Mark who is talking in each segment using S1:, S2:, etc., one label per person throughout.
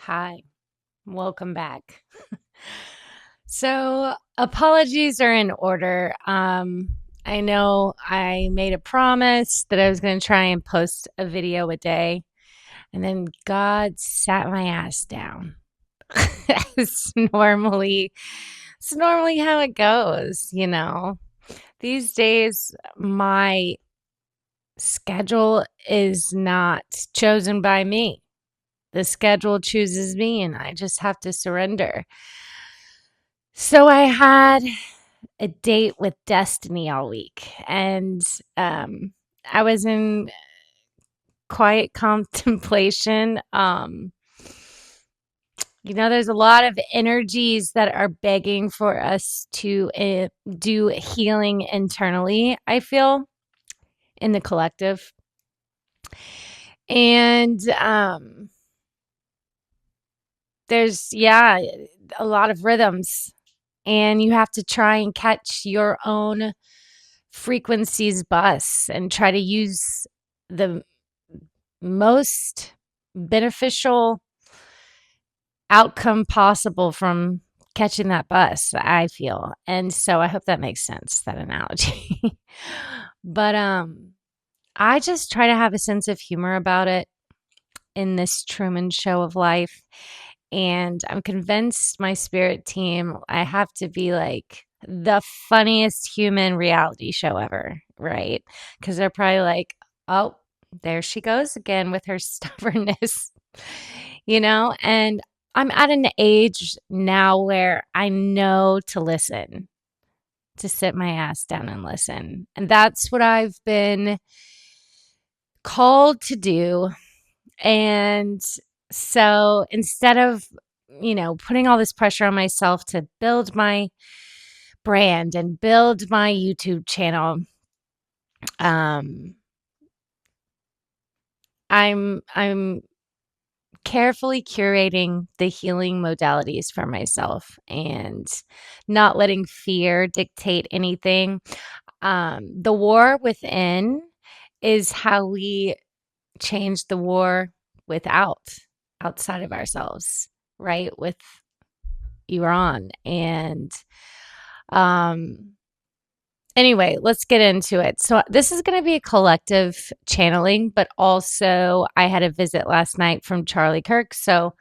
S1: Hi, welcome back. So, apologies are in order. I know I made a promise that I was going to try and post a video a day, and then God sat my ass down. It's normally it's normally how it goes. These days my schedule is not chosen by me. The schedule chooses me and I just have to surrender. So I had a date with destiny all week, and I was in quiet contemplation. There's a lot of energies that are begging for us to do healing internally, I feel, in the collective. And there's, yeah, a lot of rhythms, and you have to try and catch your own frequencies bus and try to use the most beneficial outcome possible from catching that bus, I feel. And so I hope that makes sense, that analogy. But I just try to have a sense of humor about it in this Truman Show of life. And I'm convinced my spirit team, I have to be like the funniest human reality show ever, right? Because they're probably like, oh, there she goes again with her stubbornness, And I'm at an age now where I know to listen, to sit my ass down and listen. And that's what I've been called to do. And so instead of, putting all this pressure on myself to build my brand and build my YouTube channel, um, I'm carefully curating the healing modalities for myself and not letting fear dictate anything. The war within is how we change the war outside of ourselves, right? With Iran. And um anyway, let's get into it. So this is going to be a collective channeling, but also I had a visit last night from Charlie Kirk. So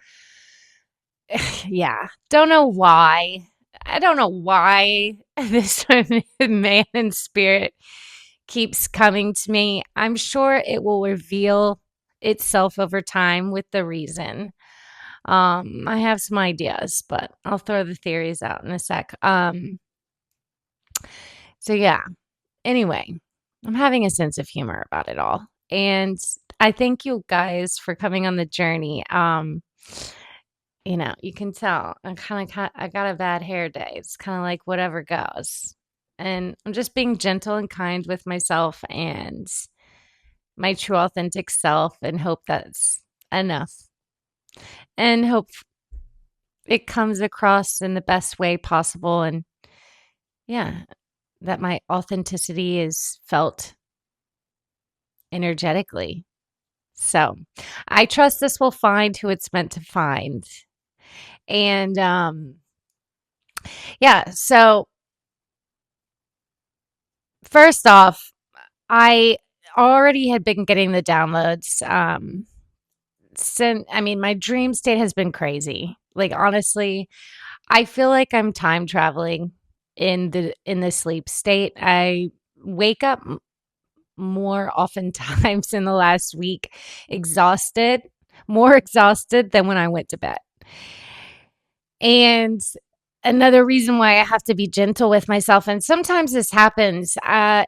S1: yeah, don't know why. I don't know why this man in spirit keeps coming to me. I'm sure it will reveal itself over time with the reason. I have some ideas, but I'll throw the theories out in a sec. So yeah. Anyway, I'm having a sense of humor about it all. And I thank you guys for coming on the journey. You can tell I got a bad hair day. It's kind of like whatever goes. And I'm just being gentle and kind with myself and my true authentic self and hope that's enough. And hope it comes across in the best way possible, and yeah, that my authenticity is felt energetically. So, I trust this will find who it's meant to find. And yeah, so first off, I already had been getting the downloads. My dream state has been crazy. Like honestly, I feel like I'm time traveling in the sleep state. I wake up more oftentimes in the last week exhausted, more exhausted than when I went to bed. And another reason why I have to be gentle with myself, and sometimes this happens.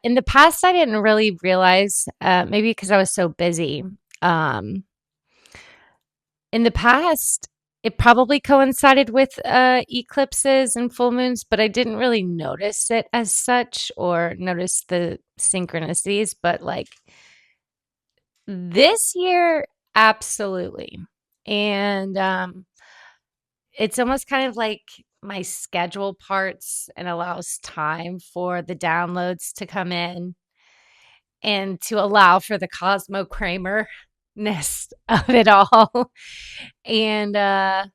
S1: In the past, I didn't really realize, maybe because I was so busy. Um, in the past, it probably coincided with eclipses and full moons, but I didn't really notice it as such or notice the synchronicities. But like this year, absolutely. And it's almost kind of like my schedule parts and allows time for the downloads to come in and to allow for the Cosmo Kramer of it all. And yeah,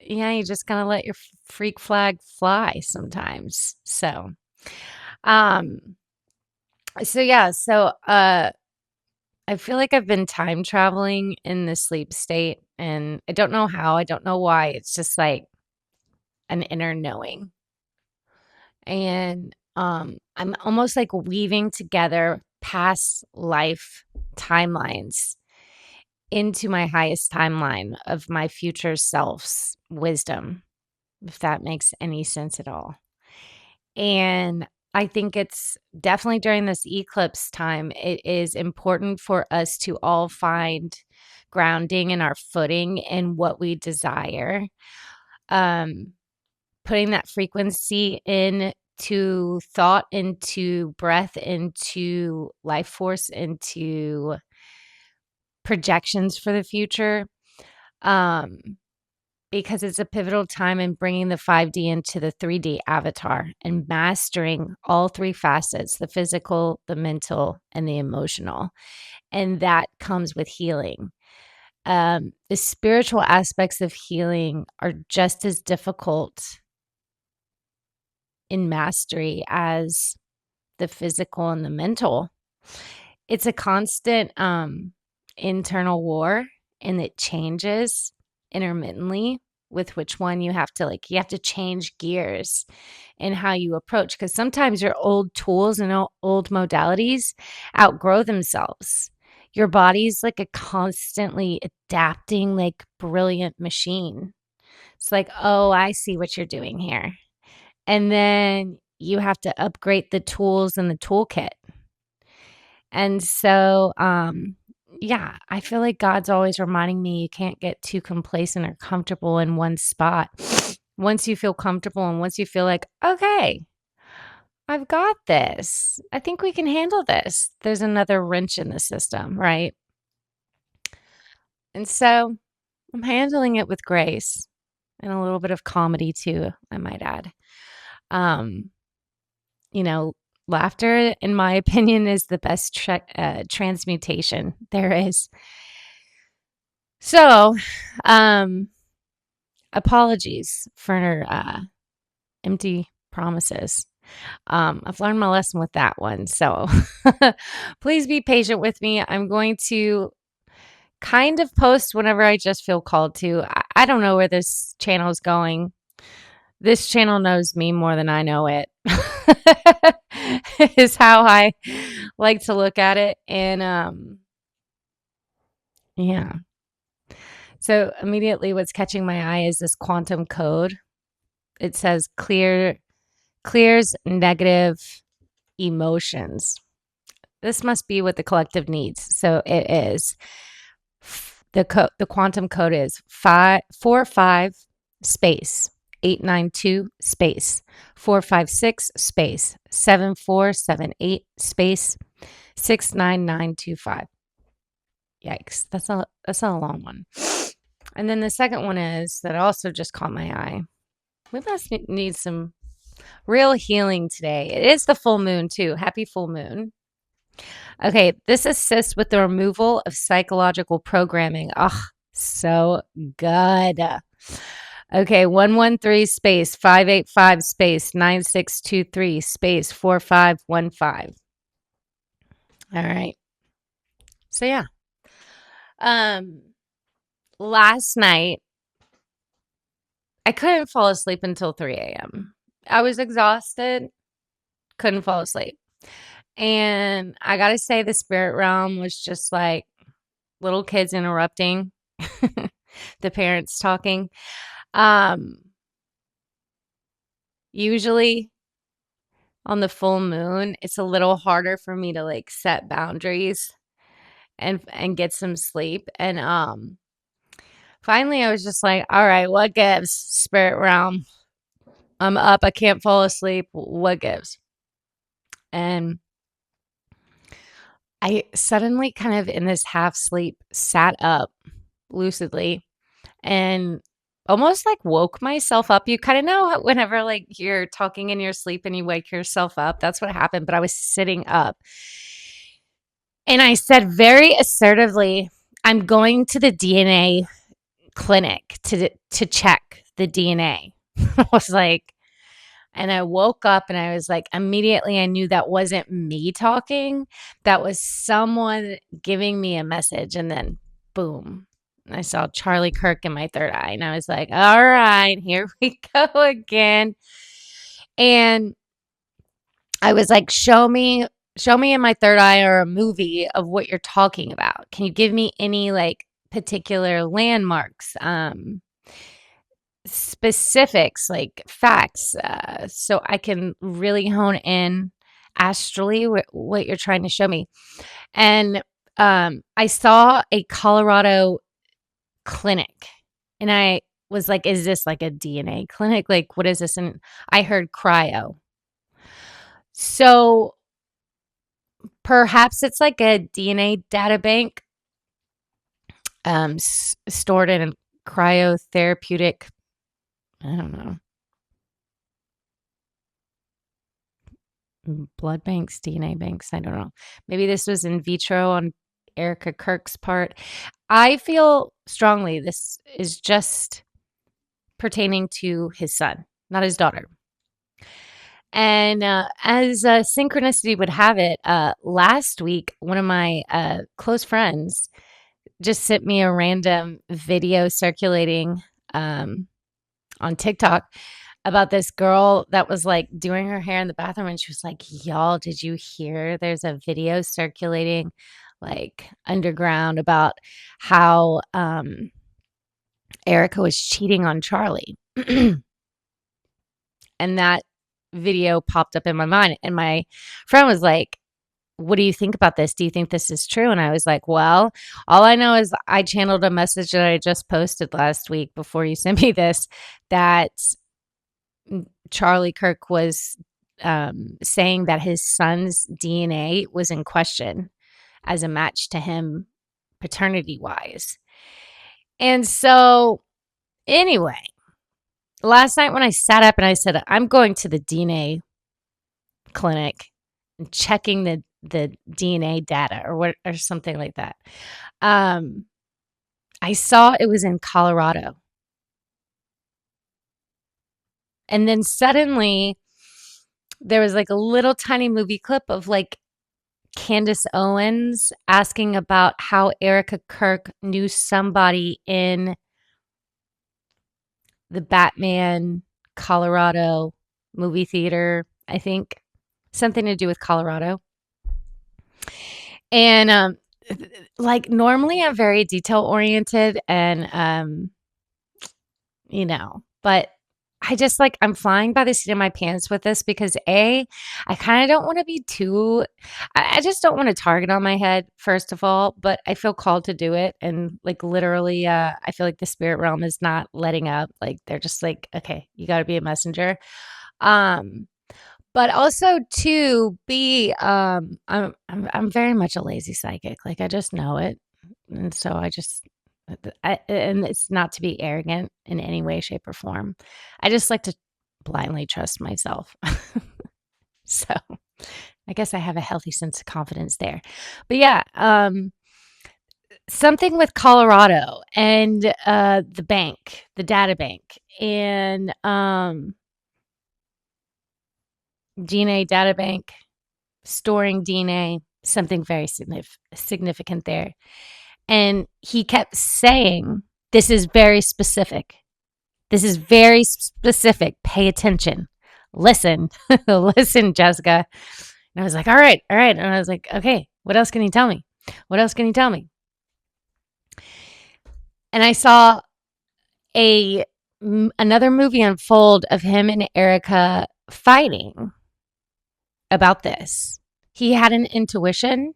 S1: you just gotta let your freak flag fly sometimes. Um, so I feel like I've been time traveling in the sleep state, and I don't know how, I don't know why. It's just like an inner knowing. And I'm almost like weaving together past life timelines into my highest timeline of my future self's wisdom, if that makes any sense at all. And I think it's definitely during this eclipse time, it is important for us to all find grounding in our footing in what we desire. Um, Putting that frequency into thought, into breath, into life force, into projections for the future. Um, because it's a pivotal time in bringing the 5D into the 3D avatar and mastering all three facets, the physical, the mental, and the emotional. And that comes with healing. The spiritual aspects of healing are just as difficult in mastery as the physical and the mental. It's a constant internal war, and it changes intermittently with which one you have to change gears in how you approach, because sometimes your old tools and old modalities outgrow themselves. Your body's like a constantly adapting, like brilliant machine. It's like, oh, I see what you're doing here. And then you have to upgrade the tools in the toolkit. And so, yeah, I feel like God's always reminding me you can't get too complacent or comfortable in one spot. Once you feel comfortable and once you feel like, okay, I've got this, I think we can handle this, there's another wrench in the system, right? And so I'm handling it with grace and a little bit of comedy too, I might add. Um, you know, laughter, in my opinion, is the best transmutation there is. So, um, apologies for empty promises. I've learned my lesson with that one. So please be patient with me. I'm going to kind of post whenever I just feel called to. I don't know where this channel is going. This channel knows me more than I know it, is how I like to look at it. And yeah. So immediately what's catching my eye is this quantum code. It says clears negative emotions. This must be what the collective needs. So it is. The quantum code is 545 space 892 space 456 space 7478 space 69925. Yikes. That's a long one. And then the second one is that also just caught my eye. We must need some real healing today. It is the full moon too. Happy full moon. Okay, this assists with the removal of psychological programming. Oh, so good. Okay, 113 space 585 space 9623 space 4515. All right. So yeah. Um Last night I couldn't fall asleep until 3 a.m. I was exhausted, couldn't fall asleep. And I gotta say, the spirit realm was just like little kids interrupting the parents talking. Um, Usually on the full moon, it's a little harder for me to like set boundaries and get some sleep. And finally I was just like, all right, what gives, spirit realm? I'm up, I can't fall asleep. What gives? And I suddenly kind of in this half sleep sat up lucidly and almost like woke myself up. You kind of know whenever like you're talking in your sleep and you wake yourself up. That's what happened. But I was sitting up and I said very assertively, I'm going to the DNA clinic to check the DNA. I was like, and I woke up and I was like, immediately I knew that wasn't me talking. That was someone giving me a message. And then boom, I saw Charlie Kirk in my third eye. And I was like, all right, here we go again. And I was like, show me in my third eye or a movie of what you're talking about. Can you give me any like particular landmarks? Specifics, like facts, so I can really hone in astrally what you're trying to show me. And I saw a Colorado clinic, and I was like, is this like a DNA clinic? Like, what is this? And I heard cryo. So perhaps it's like a DNA data bank stored in a cryotherapeutic, I don't know, blood banks, DNA banks. I don't know. Maybe this was in vitro on Erica Kirk's part. I feel strongly this is just pertaining to his son, not his daughter. And as synchronicity would have it, last week, one of my close friends just sent me a random video circulating on TikTok about this girl that was like doing her hair in the bathroom, and she was like, y'all, did you hear there's a video circulating like underground about how Erica was cheating on Charlie? And that video popped up in my mind, and my friend was like, what do you think about this? Do you think this is true? And I was like, well, all I know is I channeled a message that I just posted last week before you sent me this, that Charlie Kirk was saying that his son's DNA was in question as a match to him paternity wise. And so, anyway, last night when I sat up and I said, I'm going to the DNA clinic and checking the DNA data or what or something like that. Um, I saw it was in Colorado. And then suddenly there was like a little tiny movie clip of like Candace Owens asking about how Erica Kirk knew somebody in the Batman Colorado movie theater, I think. Something to do with Colorado. And like normally I'm very detail oriented and but I just like I'm flying by the seat of my pants with this because I kind of don't want to be too I just don't want a target on my head, first of all, but I feel called to do it. And like literally, I feel like the spirit realm is not letting up. Like they're just like, okay, you gotta be a messenger. Um, but also to be I'm very much a lazy psychic. Like I just know it. And so and it's not to be arrogant in any way, shape, or form. I just like to blindly trust myself. So I guess I have a healthy sense of confidence there. But yeah, something with Colorado and the bank, the data bank, and DNA data bank, storing DNA, something very significant there. And he kept saying, this is very specific. This is very specific. Pay attention. Listen, listen, Jessica. And I was like, all right, all right. And I was like, okay, what else can you tell me? What else can you tell me? And I saw a another movie unfold of him and Erica fighting about this. He had an intuition,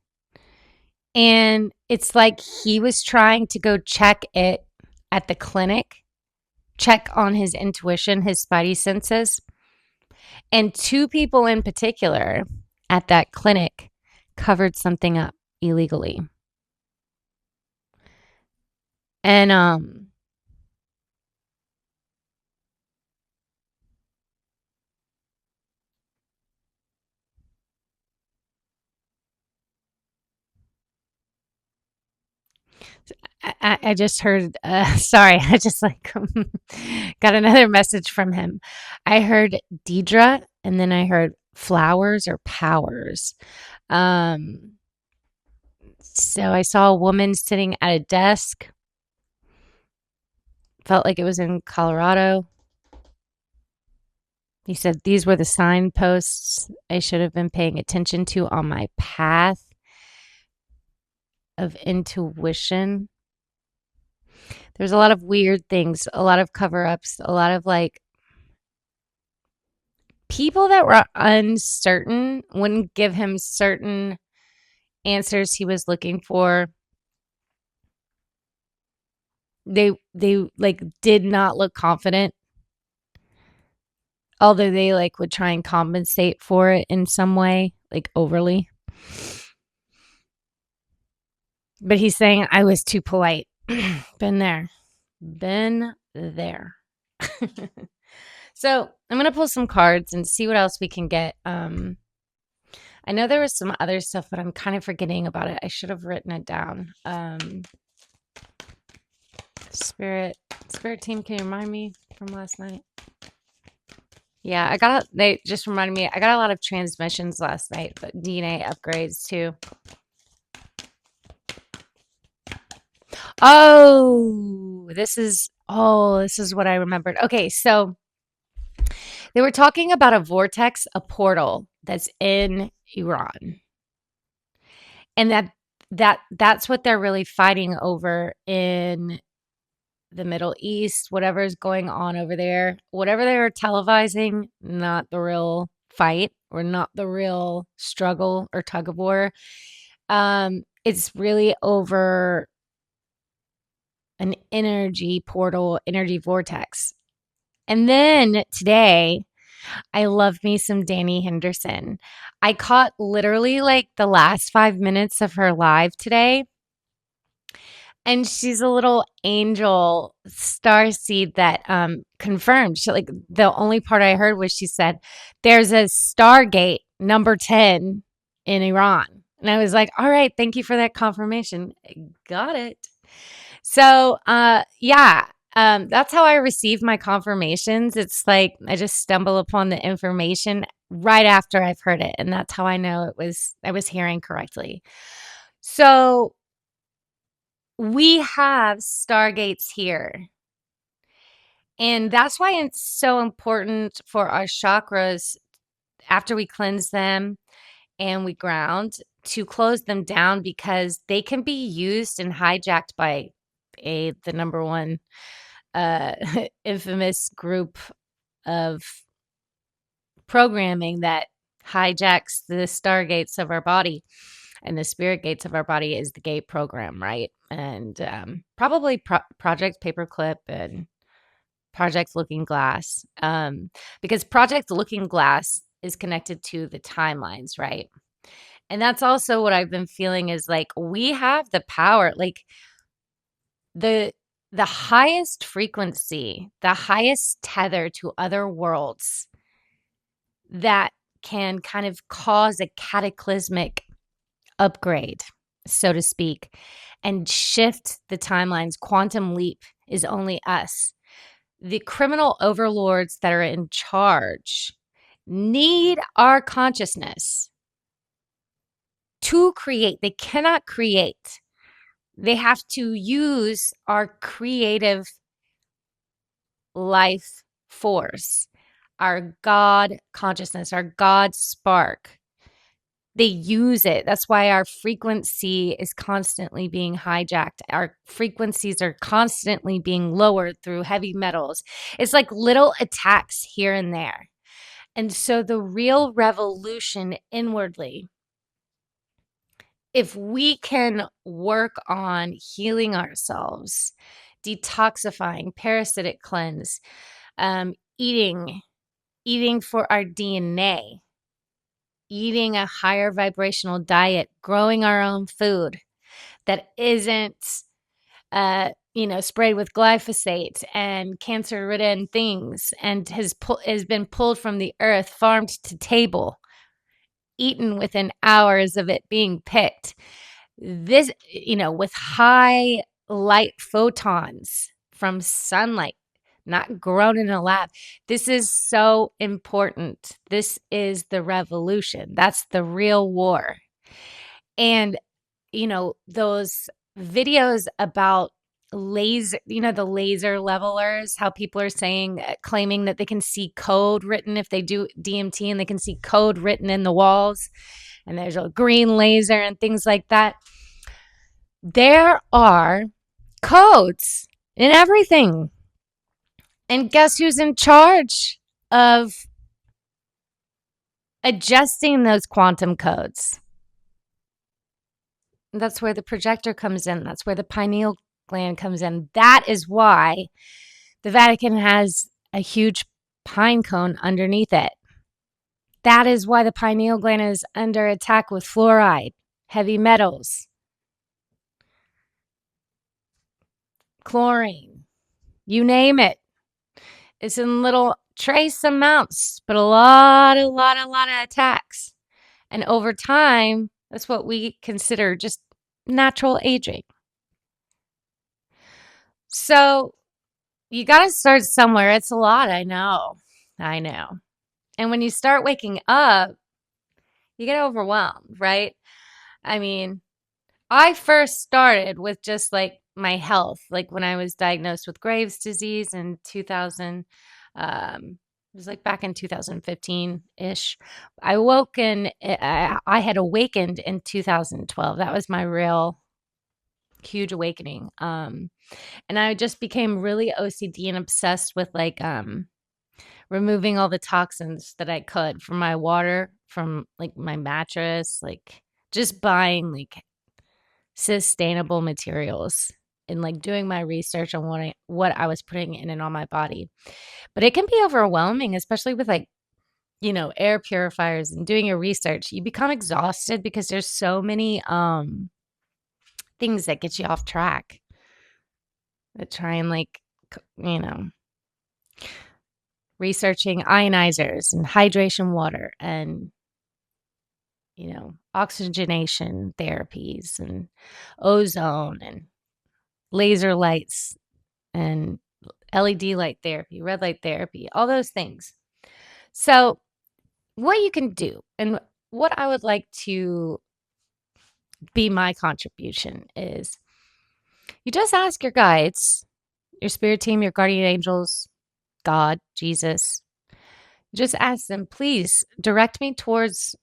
S1: and it's like he was trying to go check it at the clinic, check on his intuition, his spidey senses. And two people in particular at that clinic covered something up illegally. And I just heard, sorry, I just like got another message from him. I heard Deidre and then I heard flowers or powers. Um, so I saw a woman sitting at a desk, felt like it was in Colorado. He said these were the signposts I should have been paying attention to on my path of intuition. There's a lot of weird things, a lot of cover ups, a lot of like people that were uncertain wouldn't give him certain answers he was looking for. They like did not look confident, although they like would try and compensate for it in some way, like overly. But he's saying I was too polite. Been there. Been there. So I'm gonna pull some cards and see what else we can get. I know there was some other stuff, but I'm kind of forgetting about it. I should have written it down. Spirit team, can you remind me from last night? Yeah, they just reminded me, I got a lot of transmissions last night, but DNA upgrades too. This is what I remembered. Okay, so they were talking about a vortex, a portal that's in Iran. And that's what they're really fighting over in the Middle East, whatever's going on over there, whatever they were televising, not the real fight or not the real struggle or tug of war. It's really over an energy portal, energy vortex. And then today, I love me some Danny Henderson. I caught literally like the last 5 minutes of her live today. And she's a little angel star seed that confirmed. She, like the only part I heard was she said, "There's a Stargate number 10 in Iran." And I was like, "All right, thank you for that confirmation." Got it. So, yeah, that's how I receive my confirmations. It's like I just stumble upon the information right after I've heard it, and that's how I know I was hearing correctly. So, we have stargates here. And that's why it's so important for our chakras after we cleanse them and we ground to close them down because they can be used and hijacked by the number one uh, infamous group of programming that hijacks the stargates of our body. And the spirit gates of our body is the gate program, right? And probably Project Paperclip and Project Looking Glass, because Project Looking Glass is connected to the timelines, right? And that's also what I've been feeling is like we have the power, like the highest frequency, the highest tether to other worlds that can kind of cause a cataclysmic upgrade, so to speak, and shift the timelines. Quantum leap is only us. The criminal overlords that are in charge need our consciousness to create. They cannot create. They have to use our creative life force, our God consciousness, our God spark. They use it. That's why our frequency is constantly being hijacked. Our frequencies are constantly being lowered through heavy metals. It's like little attacks here and there. And so the real revolution inwardly, if we can work on healing ourselves, detoxifying, parasitic cleanse, eating for our DNA, eating a higher vibrational diet, growing our own food that isn't, sprayed with glyphosate and cancer-ridden things and has been pulled from the earth, farmed to table, eaten within hours of it being picked. This, with high light photons from sunlight, not grown in a lab. This is so important. This is the revolution. That's the real war. And, those videos about the laser levelers, how people are saying, claiming that they can see code written if they do DMT and they can see code written in the walls and there's a green laser and things like that. There are codes in everything. And guess who's in charge of adjusting those quantum codes? That's where the projector comes in. That's where the pineal gland comes in. That is why the Vatican has a huge pine cone underneath it. That is why the pineal gland is under attack with fluoride, heavy metals, chlorine, you name it. It's in little trace amounts, but a lot of attacks. And over time, that's what we consider just natural aging. So you got to start somewhere. It's a lot. I know. I know. And when you start waking up, you get overwhelmed, right? I mean, I first started with just like my health, like when I was diagnosed with Graves' disease in 2000. It was like back in 2015 ish. I had awakened in 2012. That was my real huge awakening. And I just became really OCD and obsessed with like removing all the toxins that I could from my water, from like my mattress, like just buying like sustainable materials and like doing my research on what I was putting in and on my body. But it can be overwhelming, especially with like, air purifiers and doing your research. You become exhausted because there's so many things that get you off track that try and like, researching ionizers and hydration water and oxygenation therapies and ozone and laser lights and LED light therapy, red light therapy, all those things. So, what you can do and what I would like to be my contribution is you just ask your guides, your spirit team, your guardian angels, God, Jesus, just ask them, please direct me towards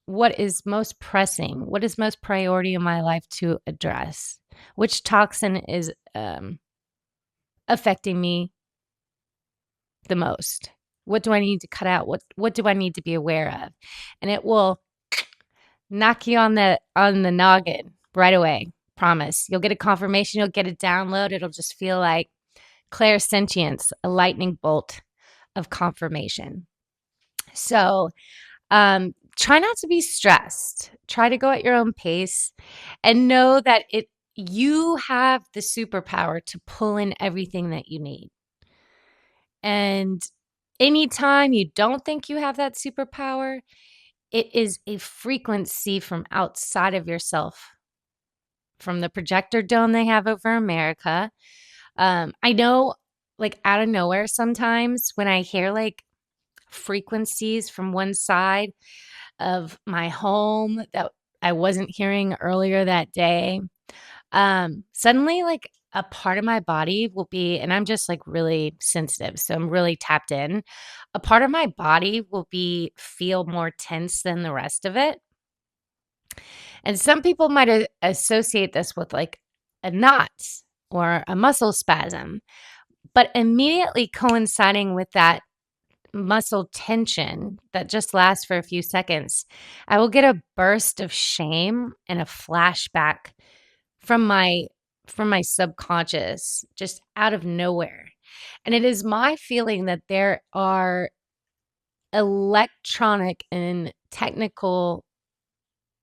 S1: what is most pressing, what is most priority in my life to address, which toxin is affecting me the most. What do I need to cut out? What do I need to be aware of? And it will knock you on the noggin right away. Promise. You'll get a confirmation, you'll get a download. It'll just feel like clairsentience, a lightning bolt of confirmation. So, try not to be stressed. Try to go at your own pace and know that you have the superpower to pull in everything that you need. And anytime you don't think you have that superpower, it is a frequency from outside of yourself, from the projector dome they have over America. I know, like, out of nowhere sometimes when I hear like frequencies from one side of my home that I wasn't hearing earlier that day, suddenly like a part of my body will be, and I'm just like really sensitive, so I'm really tapped in. A part of my body will feel more tense than the rest of it. And some people might associate this with like a knot or a muscle spasm, but immediately coinciding with that muscle tension that just lasts for a few seconds, I will get a burst of shame and a flashback from my subconscious just out of nowhere. And it is my feeling that there are electronic and technical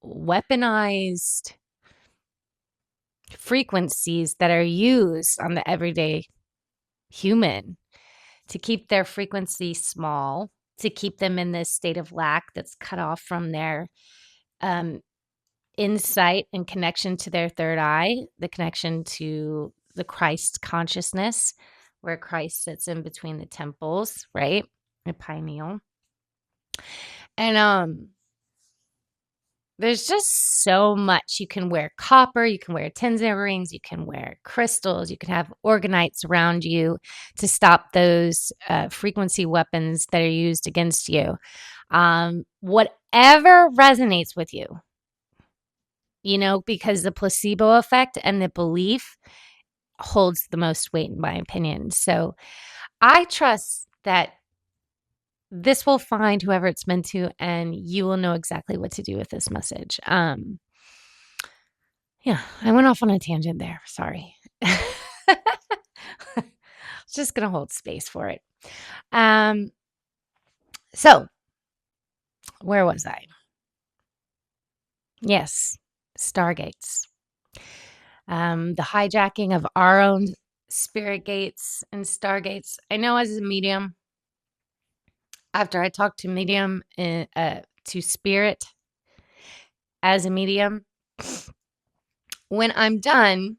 S1: weaponized frequencies that are used on the everyday human to keep their frequency small, to keep them in this state of lack that's cut off from their insight and connection to their third eye, the connection to the Christ consciousness, where Christ sits in between the temples, right? The pineal. And there's just so much. You can wear copper, you can wear tens earrings, you can wear crystals, you can have organites around you to stop those frequency weapons that are used against you. Whatever resonates with you, because the placebo effect and the belief holds the most weight, in my opinion. So I trust that this will find whoever it's meant to, and you will know exactly what to do with this message. Yeah, I went off on a tangent there. Sorry. Just going to hold space for it. So where was I? Yes, Stargates. The hijacking of our own spirit gates and stargates. I know as a medium, after I talk to medium, to spirit as a medium, when I'm done,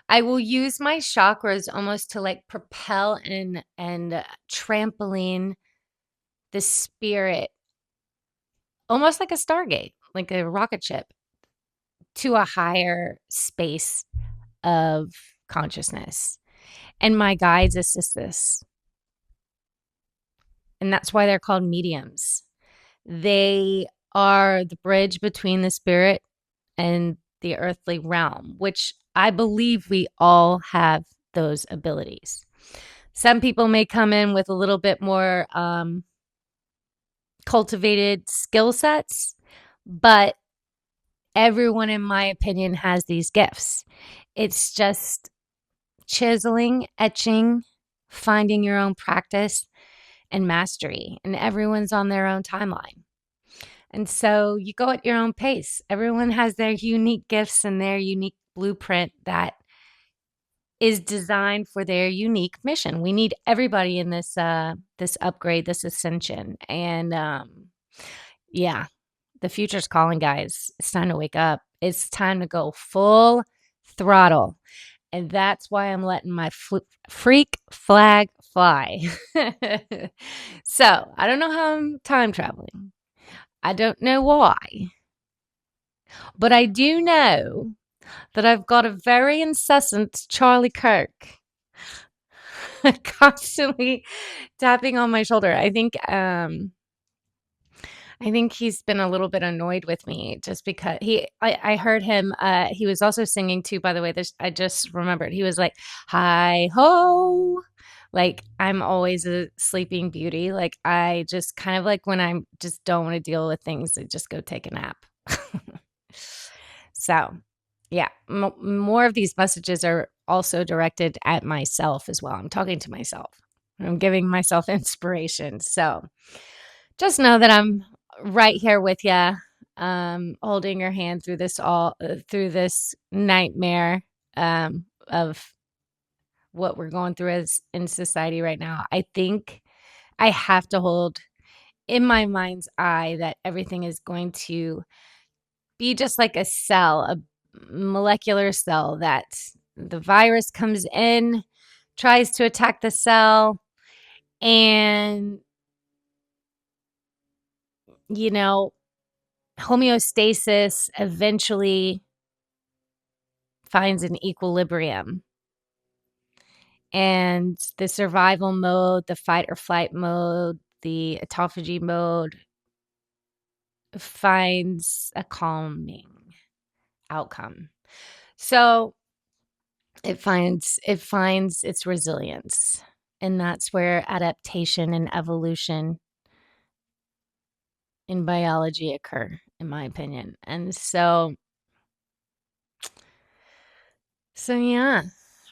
S1: I will use my chakras almost to like propel and trampoline the spirit, almost like a stargate, like a rocket ship, to a higher space of consciousness. And my guides assist this. And that's why they're called mediums. They are the bridge between the spirit and the earthly realm, which I believe we all have those abilities. Some people may come in with a little bit more cultivated skill sets, but everyone, in my opinion, has these gifts. It's just chiseling, etching, finding your own practice and mastery, and everyone's on their own timeline. And so you go at your own pace. Everyone has their unique gifts and their unique blueprint that is designed for their unique mission. We need everybody in this this upgrade, this ascension. And yeah, the future's calling, guys. It's time to wake up. It's time to go full throttle. And that's why I'm letting my freak flag fly. So I don't know how I'm time traveling. I don't know why. But I do know that I've got a very incessant Charlie Kirk constantly tapping on my shoulder. I think he's been a little bit annoyed with me just because I heard him, he was also singing too, by the way. I just remembered. He was like, "Hi ho." Like I'm always a sleeping beauty. Like I just kind of like when I just don't want to deal with things, I just go take a nap. So, yeah, more of these messages are also directed at myself as well. I'm talking to myself. I'm giving myself inspiration. So, just know that I'm right here with you, holding your hand through through this nightmare of what we're going through as in society right now. I think I have to hold in my mind's eye that everything is going to be just like a cell, a molecular cell, that the virus comes in, tries to attack the cell, and, you know, homeostasis eventually finds an equilibrium. And the survival mode, the fight or flight mode, the autophagy mode finds a calming outcome. So it finds its resilience. And that's where adaptation and evolution in biology occur, in my opinion. And so yeah,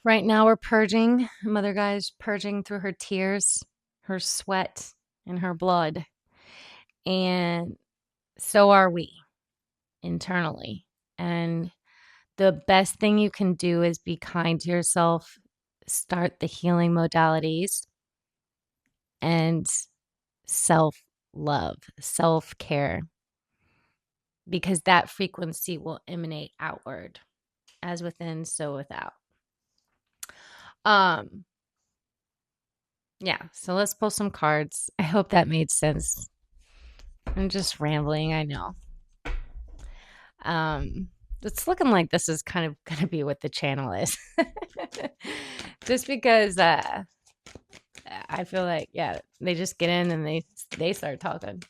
S1: right now we're purging. Mother Guy's purging through her tears, her sweat, and her blood. And so are we internally. And the best thing you can do is be kind to yourself, start the healing modalities, and self love, self care. because that frequency will emanate outward, as within, so without. Yeah, so let's pull some cards. I hope that made sense. I'm just rambling, I know. It's looking like this is kind of gonna be what the channel is. Just because I feel like, yeah, they just get in and they start talking.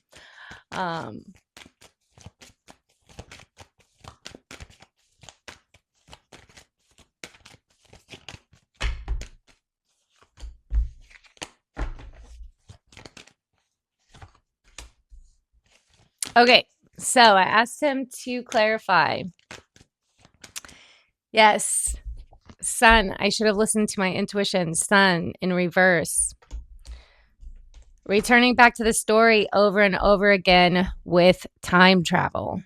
S1: Okay, so I asked him to clarify. Yes, Sun, I should have listened to my intuition. Sun in reverse. Returning back to the story over and over again with time travel.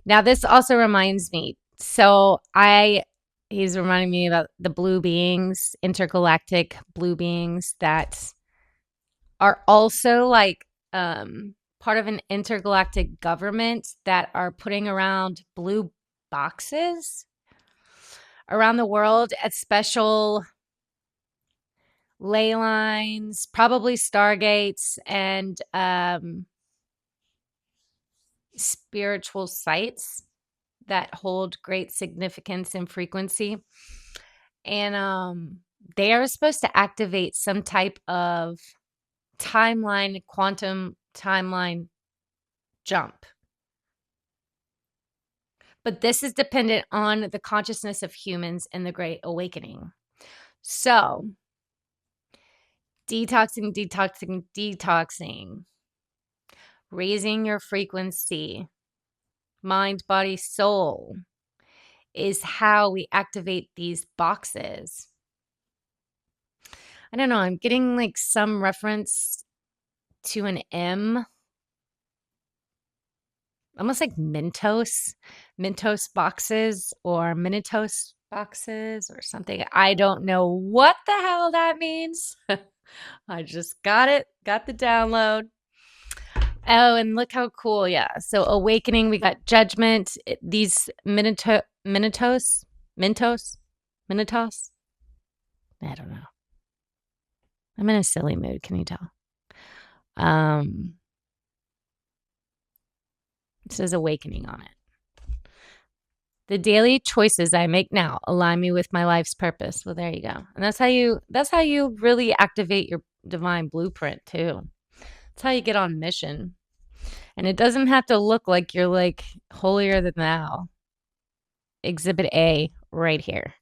S1: Now, this also reminds me. So he's reminding me about the blue beings, intergalactic blue beings that are also like part of an intergalactic government that are putting around blue boxes around the world at special ley lines, probably Stargates, and spiritual sites that hold great significance and frequency. And they are supposed to activate some type of timeline, quantum timeline jump. But this is dependent on the consciousness of humans in the Great Awakening. So, detoxing, raising your frequency, mind, body, soul, is how we activate these boxes. I don't know. I'm getting like some reference to an M, almost like Mentos boxes or Minitos boxes or something. I don't know what the hell that means. I just got the download. Oh, and look how cool. Yeah. So awakening, we got judgment. These Minitos. I don't know. I'm in a silly mood. Can you tell? It says awakening on it. The daily choices I make now align me with my life's purpose. Well, there you go. And that's how you really activate your divine blueprint too. That's how you get on mission. And it doesn't have to look like you're like holier than thou. Exhibit A right here.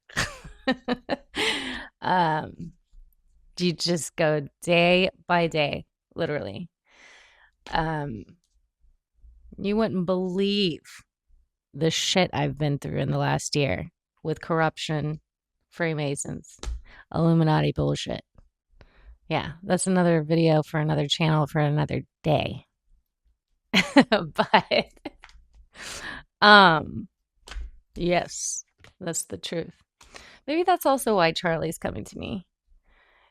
S1: You just go day by day, literally. You wouldn't believe the shit I've been through in the last year with corruption, Freemasons, Illuminati bullshit. Yeah, that's another video for another channel for another day. But yes, that's the truth. Maybe that's also why Charlie's coming to me.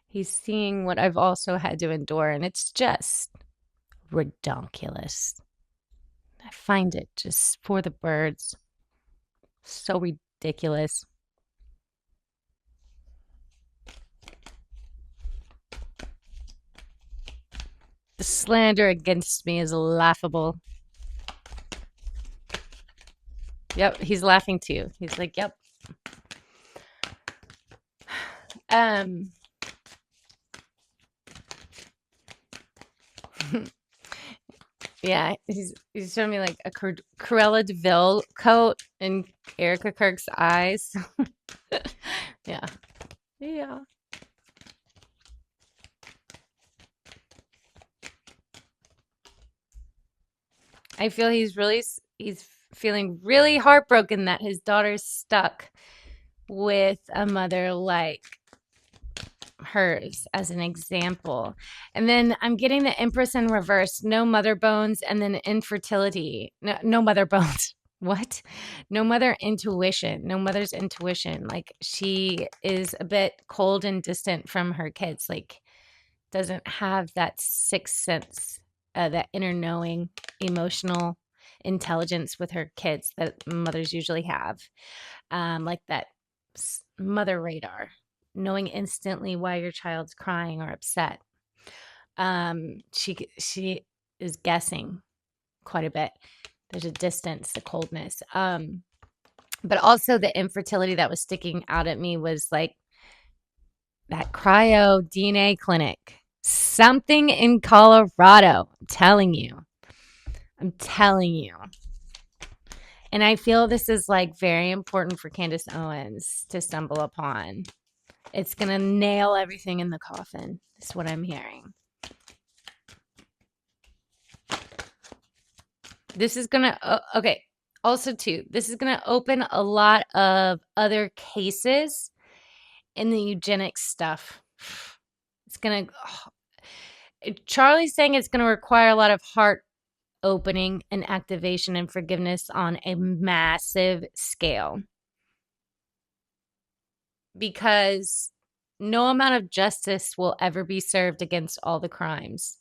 S1: He's seeing what I've also had to endure, and it's just redonkulous. I find it just for the birds. So ridiculous. The slander against me is laughable. Yep, he's laughing too. He's like, yep. Yeah, he's showing me like a Cruella de Vil coat in Erica Kirk's eyes. Yeah. Yeah. I feel he's feeling really heartbroken that his daughter's stuck with a mother like hers as an example. And then I'm getting the Empress in reverse, no mother bones, and then infertility. No mother bones. What? No mother's intuition. Like she is a bit cold and distant from her kids. Like doesn't have that sixth sense, that inner knowing, emotional intelligence with her kids that mothers usually have, like that mother radar, knowing instantly why your child's crying or upset. She is guessing quite a bit. There's a distance, the coldness. But also the infertility that was sticking out at me was like that cryo DNA clinic. Something in Colorado. I'm telling you. I'm telling you. And I feel this is like very important for Candace Owens to stumble upon. It's going to nail everything in the coffin. That's what I'm hearing. This is going to, okay. Also, too, this is going to open a lot of other cases in the eugenics stuff. It's going to, Charlie's saying it's going to require a lot of heart opening and activation and forgiveness on a massive scale. Because no amount of justice will ever be served against all the crimes.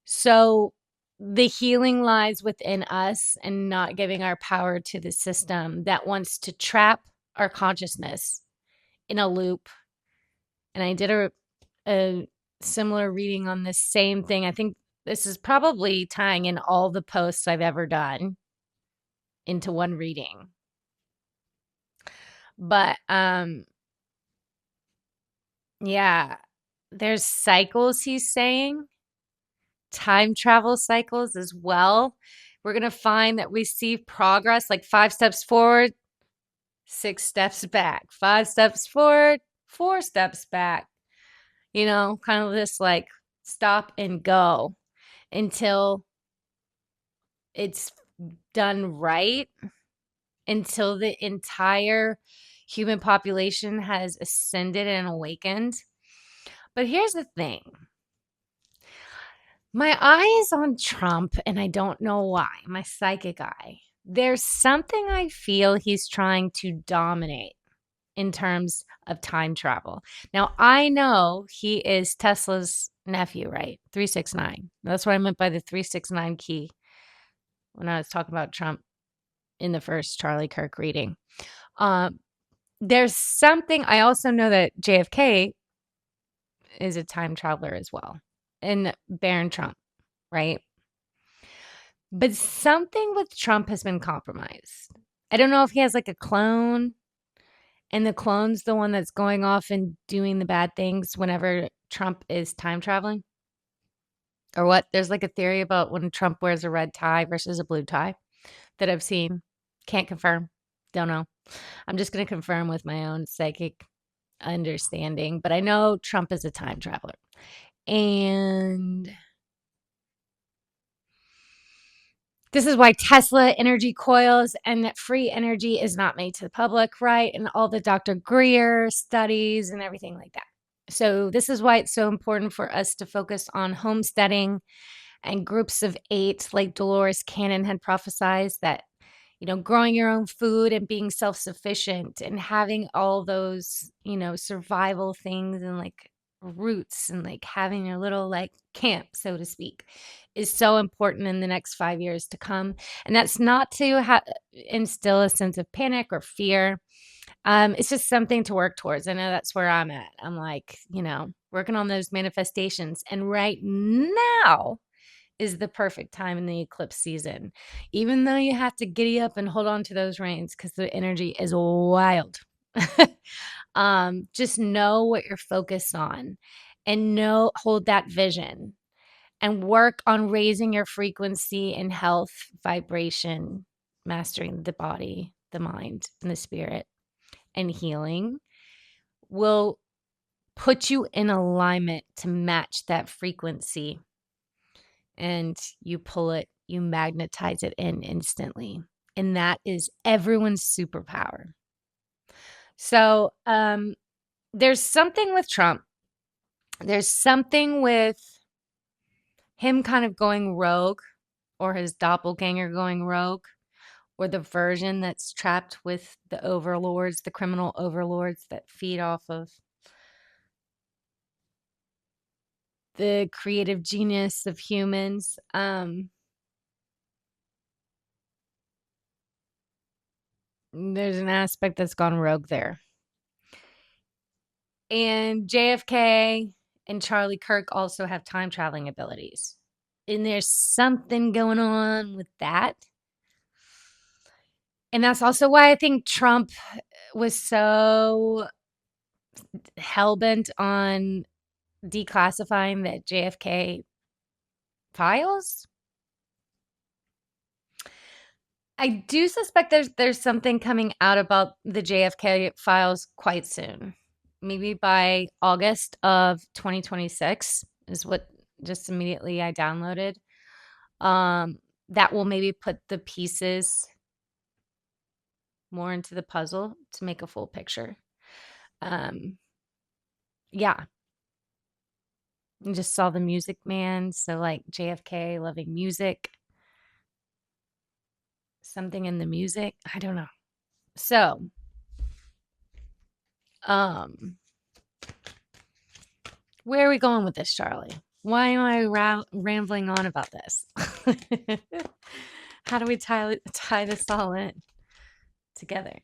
S1: So the healing lies within us and not giving our power to the system that wants to trap our consciousness in a loop. And I did a similar reading on this same thing. I think this is probably tying in all the posts I've ever done into one reading. But yeah, there's cycles he's saying, time travel cycles as well. We're going to find that we see progress like 5 steps forward, 6 steps back, 5 steps forward, 4 steps back. You know, kind of this like stop and go until it's done right, until the entire human population has ascended and awakened. But here's the thing. My eye is on Trump, and I don't know why. My psychic eye. There's something I feel he's trying to dominate in terms of time travel. Now, I know he is Tesla's nephew, right? 369. That's what I meant by the 369 key when I was talking about Trump in the first Charlie Kirk reading. There's something, I also know that JFK is a time traveler as well, and Baron Trump, right? But something with Trump has been compromised. I don't know if he has like a clone and the clone's the one that's going off and doing the bad things whenever Trump is time traveling or what. There's like a theory about when Trump wears a red tie versus a blue tie that I've seen. Can't confirm. Don't know. I'm just going to confirm with my own psychic understanding. But I know Trump is a time traveler. And this is why Tesla energy coils and free energy is not made to the public, right? And all the Dr. Greer studies and everything like that. So this is why it's so important for us to focus on homesteading and groups of 8, like Dolores Cannon had prophesied, that, you know, growing your own food and being self-sufficient and having all those, you know, survival things and like roots and like having your little like camp, so to speak, is so important in the next 5 years to come. And that's not to instill a sense of panic or fear. It's just something to work towards. I know that's where I'm at. I'm like, you know, working on those manifestations. And right now is the perfect time in the eclipse season, even though you have to giddy up and hold on to those reins because the energy is wild. Just know what you're focused on and hold that vision and work on raising your frequency and health, vibration, mastering the body, the mind, and the spirit, and healing will put you in alignment to match that frequency. And you pull it, you magnetize it in instantly. And that is everyone's superpower. So there's something with Trump. There's something with him kind of going rogue, or his doppelganger going rogue, or the version that's trapped with the overlords, the criminal overlords that feed off of the creative genius of humans. There's an aspect that's gone rogue there. And JFK and Charlie Kirk also have time traveling abilities. And there's something going on with that. And that's also why I think Trump was so hell-bent on declassifying the JFK files. I do suspect there's something coming out about the JFK files quite soon. Maybe by August of 2026 is what just immediately I downloaded. That will maybe put the pieces more into the puzzle to make a full picture. Yeah. I just saw the Music Man, so like JFK loving music, something in the music. I don't know. So, um, where are we going with this, Charlie? Why am I rambling on about this? How do we tie this all in together?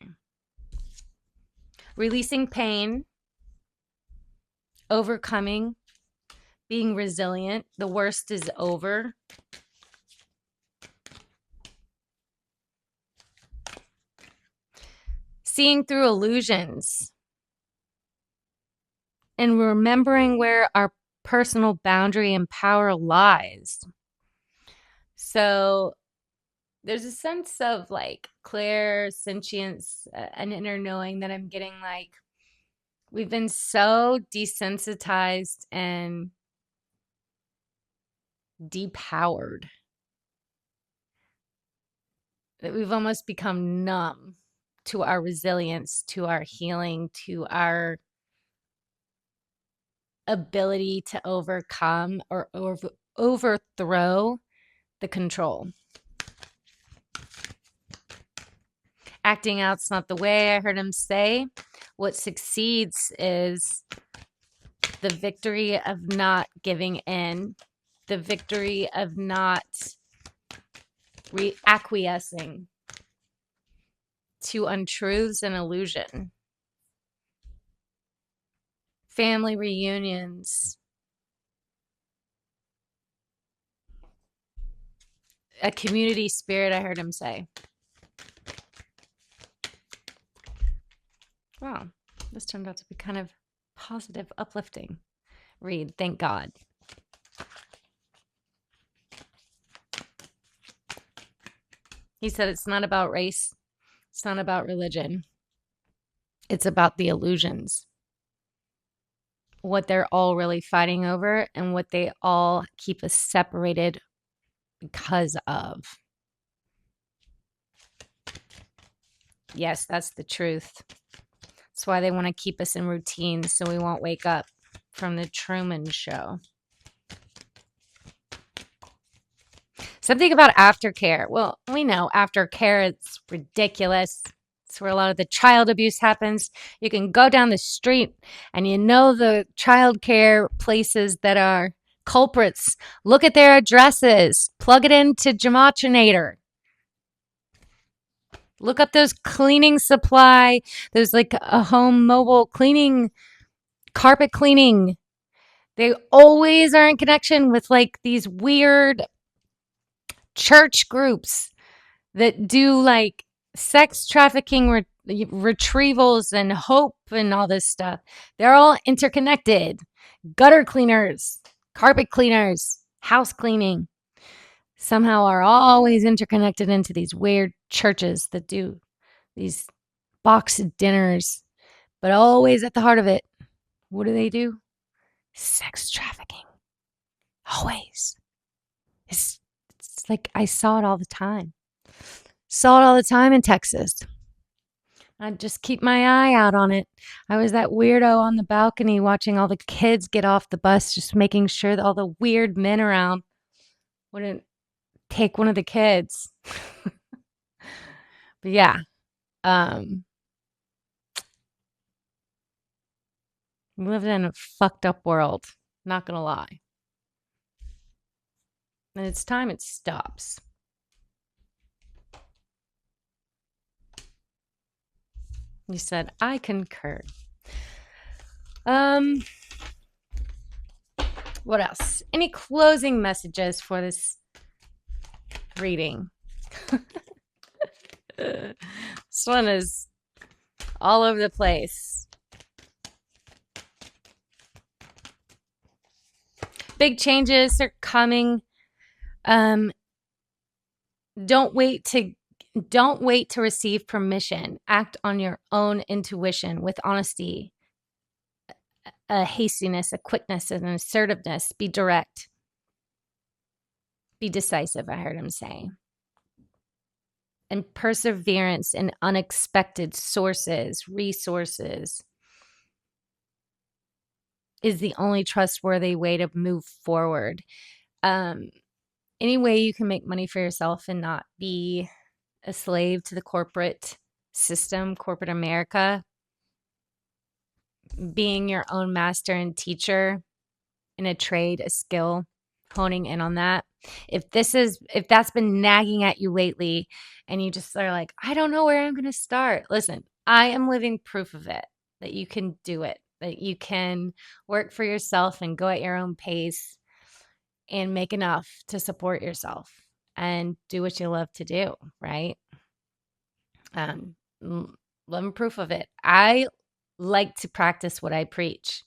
S1: Releasing pain, overcoming, being resilient. The worst is over. Seeing through illusions and remembering where our personal boundary and power lies. So there's a sense of like clear sentience, an inner knowing that I'm getting. Like we've been so desensitized and depowered that we've almost become numb to our resilience, to our healing, to our ability to overcome or overthrow the control. Acting out's not the way, I heard him say. What succeeds is the victory of not giving in, the victory of not acquiescing to untruths and illusion. Family reunions, a community spirit, I heard him say. Wow, this turned out to be kind of positive, uplifting read. Thank God. He said it's not about race. It's not about religion. It's about the illusions. What they're all really fighting over and what they all keep us separated because of. Yes, that's the truth. That's why they want to keep us in routines so we won't wake up from the Truman Show. Something about aftercare. Well, we know aftercare, it's ridiculous. It's where a lot of the child abuse happens. You can go down the street and you know the child care places that are culprits. Look at their addresses. Plug it into Gematinator. Look up those cleaning supply. There's like a home mobile cleaning, carpet cleaning. They always are in connection with like these weird church groups that do like sex trafficking retrievals and hope and all this stuff. They're all interconnected. Gutter cleaners, carpet cleaners, house cleaning somehow are always interconnected into these weird churches that do these box dinners, but always at the heart of it, what do they do? Sex trafficking. Always. It's like I saw it all the time. Saw it all the time in Texas. I'd just keep my eye out on it. I was that weirdo on the balcony watching all the kids get off the bus, just making sure that all the weird men around wouldn't take one of the kids. But yeah, we live in a fucked up world. Not gonna lie. And it's time it stops. You said, I concur. Um, what else? Any closing messages for this reading? This one is all over the place. Big changes are coming. Um, don't wait to receive permission. Act on your own intuition with honesty, a hastiness, a quickness, and an assertiveness. Be direct. Be decisive, I heard him say. And perseverance in unexpected sources, resources, is the only trustworthy way to move forward. Any way you can make money for yourself and not be a slave to the corporate system, corporate America, being your own master and teacher in a trade, a skill, honing in on that. If that's been nagging at you lately and you just are like, I don't know where I'm going to start. Listen, I am living proof of it, that you can do it, that you can work for yourself and go at your own pace and make enough to support yourself and do what you love to do, right? Living proof of it. I like to practice what I preach.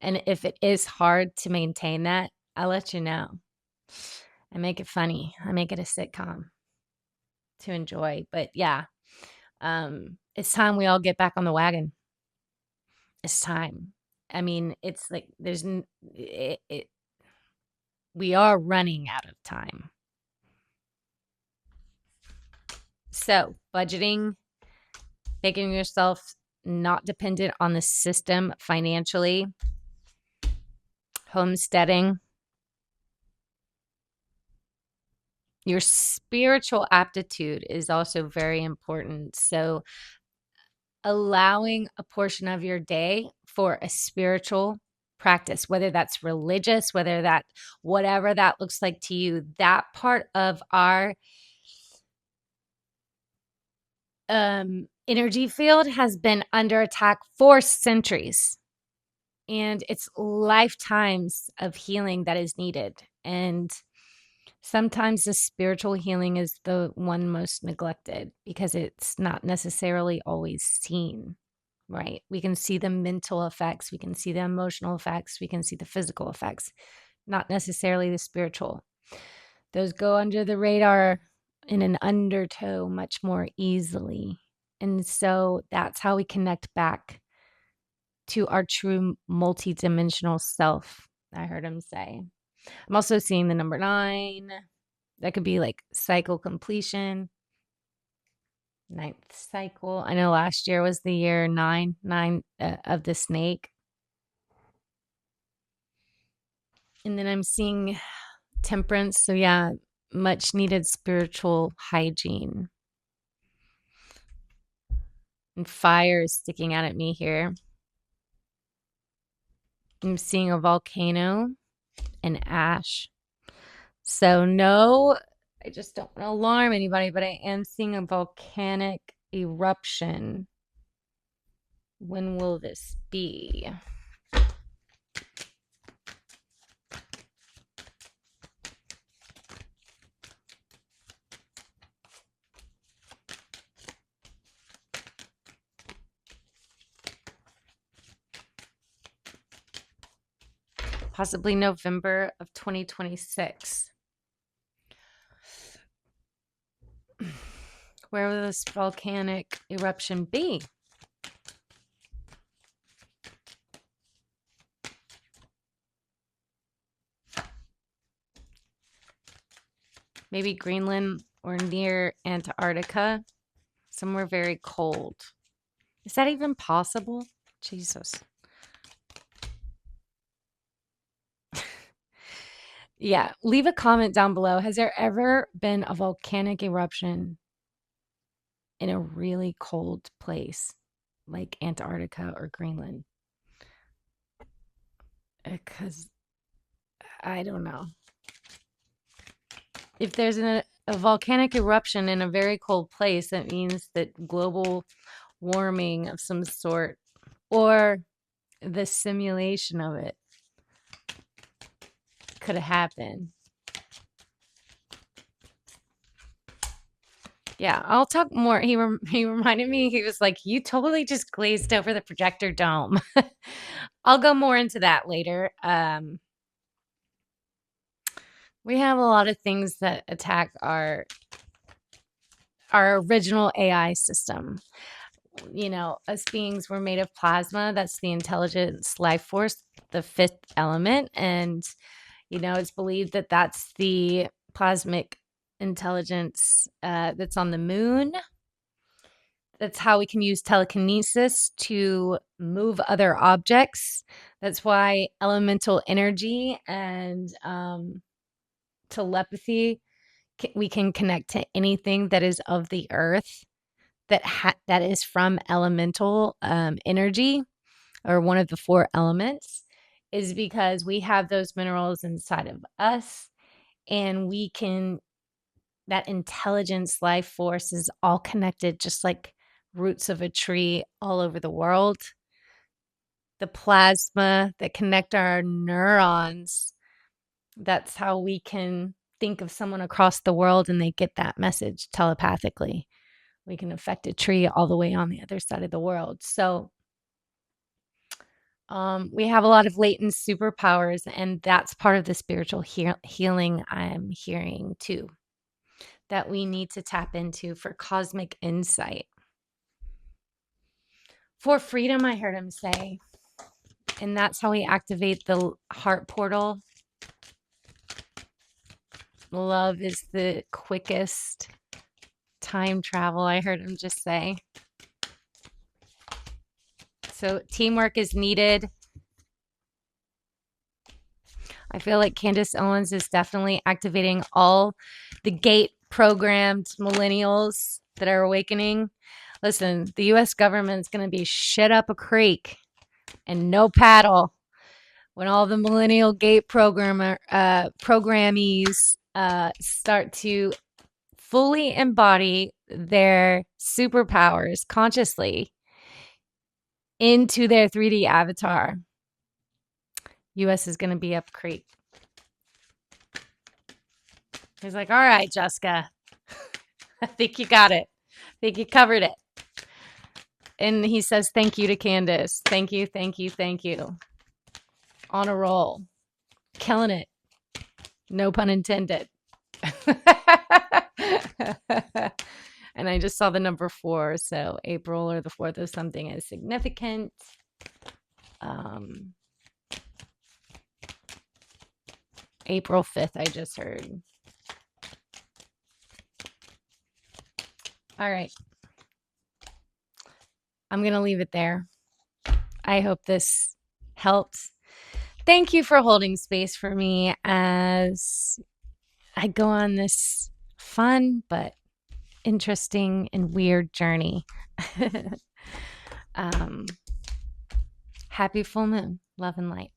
S1: And if it is hard to maintain that, I'll let you know. I make it funny. I make it a sitcom to enjoy. But yeah, it's time we all get back on the wagon. It's time. I mean, it's like we are running out of time. So, budgeting, making yourself not dependent on the system financially, homesteading, your spiritual aptitude is also very important. So, allowing a portion of your day for a spiritual practice, whether that's religious, whatever that looks like to you, that part of our energy field has been under attack for centuries. And it's lifetimes of healing that is needed. And sometimes the spiritual healing is the one most neglected because it's not necessarily always seen, right? We can see the mental effects, we can see the emotional effects, we can see the physical effects, not necessarily the spiritual. Those go under the radar in an undertow much more easily. And so that's how we connect back to our true multidimensional self, I heard him say. I'm also seeing the number 9. That could be like cycle completion, 9th cycle. I know last year was the year 9 of the snake. And then I'm seeing temperance. So yeah, much needed spiritual hygiene. And fire is sticking out at me here. I'm seeing a volcano and ash. So no, I just don't want to alarm anybody, but I am seeing a volcanic eruption. When will this be? Possibly November of 2026. Where will this volcanic eruption be? Maybe Greenland or near Antarctica, somewhere very cold. Is that even possible? Jesus. Yeah, leave a comment down below. Has there ever been a volcanic eruption in a really cold place like Antarctica or Greenland? Because I don't know. If there's a volcanic eruption in a very cold place, that means that global warming of some sort, or the simulation of it could have happened. Yeah, I'll talk more. He reminded me, he was like, "You totally just glazed over the projector dome." I'll go more into that later. We have a lot of things that attack our original AI system. You know, us beings were made of plasma. That's the intelligence life force, the fifth element. And, you know, it's believed that that's the plasmic intelligence that's on the moon. That's how we can use telekinesis to move other objects. That's why elemental energy and telepathy, we can connect to anything that is of the earth that is from elemental energy, or one of the four elements, is because we have those minerals inside of us, and we can, that intelligence life force is all connected, just like roots of a tree all over the world. The plasma that connect our neurons, that's how we can think of someone across the world and they get that message telepathically. We can affect a tree all the way on the other side of the world. So we have a lot of latent superpowers, and that's part of the spiritual healing I'm hearing too, that we need to tap into for cosmic insight. For freedom, I heard him say, and that's how we activate the heart portal. Love is the quickest time travel, I heard him just say. So teamwork is needed. I feel like Candace Owens is definitely activating all the gate programmed millennials that are awakening. Listen, the US government's going to be shit up a creek and no paddle when all the millennial gate programmees start to fully embody their superpowers consciously into their 3D avatar. US is going to be up creek. He's like, all right, Jessica, I think you got it. I think you covered it. And he says, thank you to Candace. Thank you, thank you, thank you. On a roll. Killing it. No pun intended. And I just saw the number 4. So April or the 4th of something is significant. April 5th, I just heard. All right. I'm going to leave it there. I hope this helps. Thank you for holding space for me as I go on this fun but interesting and weird journey. Happy full moon. Love and light.